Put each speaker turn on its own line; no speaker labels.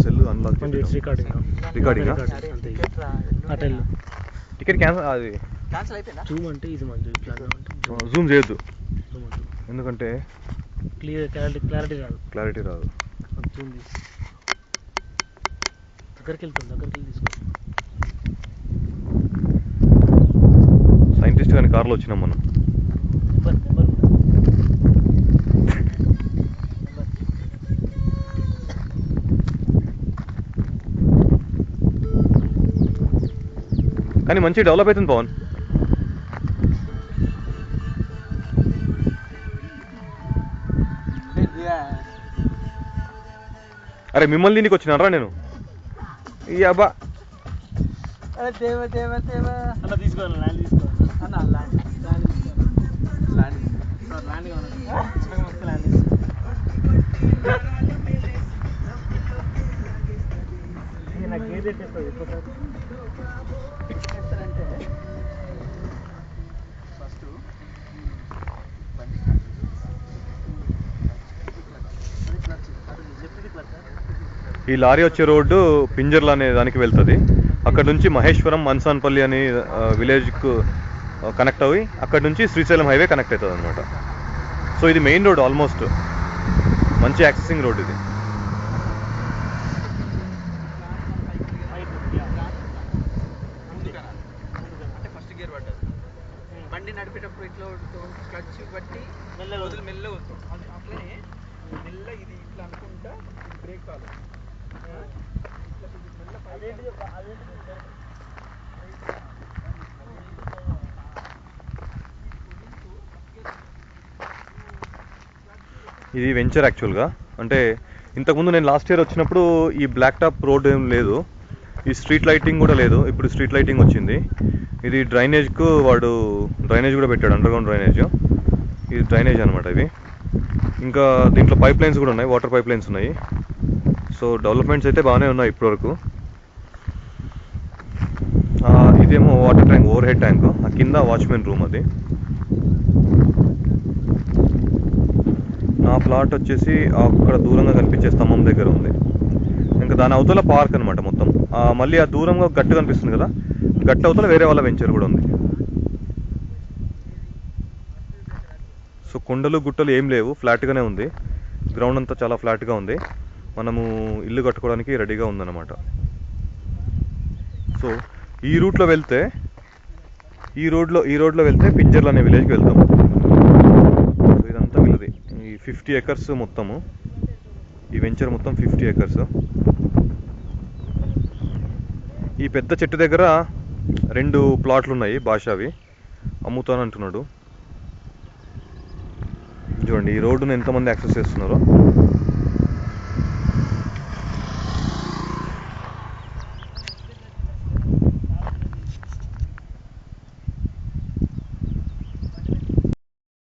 Cell unlock recording ticket cancel అది
Zoom అంటే ఇది మంచి ఇట్లా
జూమ్ చేయొద్దు ఎందుకంటే
క్లారిటీ రాదు జూమ్ దగ్గరికి వెళ్ళి తీసుకో
సైంటిస్ట్ కానీ కార్లో వచ్చినాం మనం కానీ మంచి డెవలప్ అవుతుంది పవన్. అరే మిమ్మల్ని దీనికి వచ్చినారా నేను ఈ అబ్బా ఈ లారీ వచ్చే రోడ్డు పింజర్ల అనే దానికి వెళ్తుంది. అక్కడ నుంచి మహేశ్వరం మన్సాన్పల్లి అనే విలేజ్కు కనెక్ట్ అయ్యి అక్కడ నుంచి శ్రీశైలం హైవే కనెక్ట్ అవుతుంది అనమాట. సో ఇది మెయిన్ రోడ్, ఆల్మోస్ట్ మంచి యాక్సెసింగ్ రోడ్ ఇది.
బండి నడిపేటప్పుడు ఇట్లా క్లచ్ బట్టి మెల్ల అట్లనే మెల్ల ఇది ఇట్లా అనుకుంటా బ్రేక్ కాదు.
ఇది వెంచర్ యాక్చువల్గా. అంటే ఇంతకుముందు నేను లాస్ట్ ఇయర్ వచ్చినప్పుడు ఈ బ్లాక్ టాప్ రోడ్ ఏం లేదు, ఈ స్ట్రీట్ లైటింగ్ కూడా లేదు. ఇప్పుడు స్ట్రీట్ లైటింగ్ వచ్చింది. ఇది డ్రైనేజ్కు వాడు డ్రైనేజ్ కూడా పెట్టాడు, అండర్గ్రౌండ్ డ్రైనేజ్. ఇది డ్రైనేజ్ అనమాట ఇది. ఇంకా దీంట్లో పైప్ లైన్స్ కూడా ఉన్నాయి, వాటర్ పైప్ లైన్స్ ఉన్నాయి. సో డెవలప్మెంట్స్ అయితే బాగానే ఉన్నాయి ఇప్పటివరకు. ఇదేమో water tank, over head tank. ఆ కింద వాచ్మెన్ రూమ్. అది నా ప్లాట్ వచ్చేసి అక్కడ దూరంగా కనిపించే స్తంభం దగ్గర ఉంది. ఇంకా దాని అవతల పార్క్ అనమాట మొత్తం. మళ్ళీ ఆ దూరంగా గట్టు కనిపిస్తుంది కదా, గట్టు అవతల వేరే వాళ్ళ వెంచర్ కూడా ఉంది. సో కొండలు గుట్టలు ఏం లేవు, ఫ్లాట్గానే ఉంది. గ్రౌండ్ అంతా చాలా ఫ్లాట్గా ఉంది. మనము ఇల్లు కట్టుకోవడానికి రెడీగా ఉందన్నమాట. సో ఈ రూట్లో వెళ్తే ఈ రోడ్లో వెళ్తే పింజర్లు అనే విలేజ్కి వెళ్తాం. సో ఇదంతా వీళ్ళది. ఈ 50 acres మొత్తము, ఈ వెంచర్ మొత్తం 50 acres. ఈ పెద్ద చెట్టు దగ్గర 2 ప్లాట్లు ఉన్నాయి, భాషావి అమ్ముతానంటున్నాడు. చూడండి ఈ రోడ్డును ఎంతమంది యాక్సెస్ చేస్తున్నారో.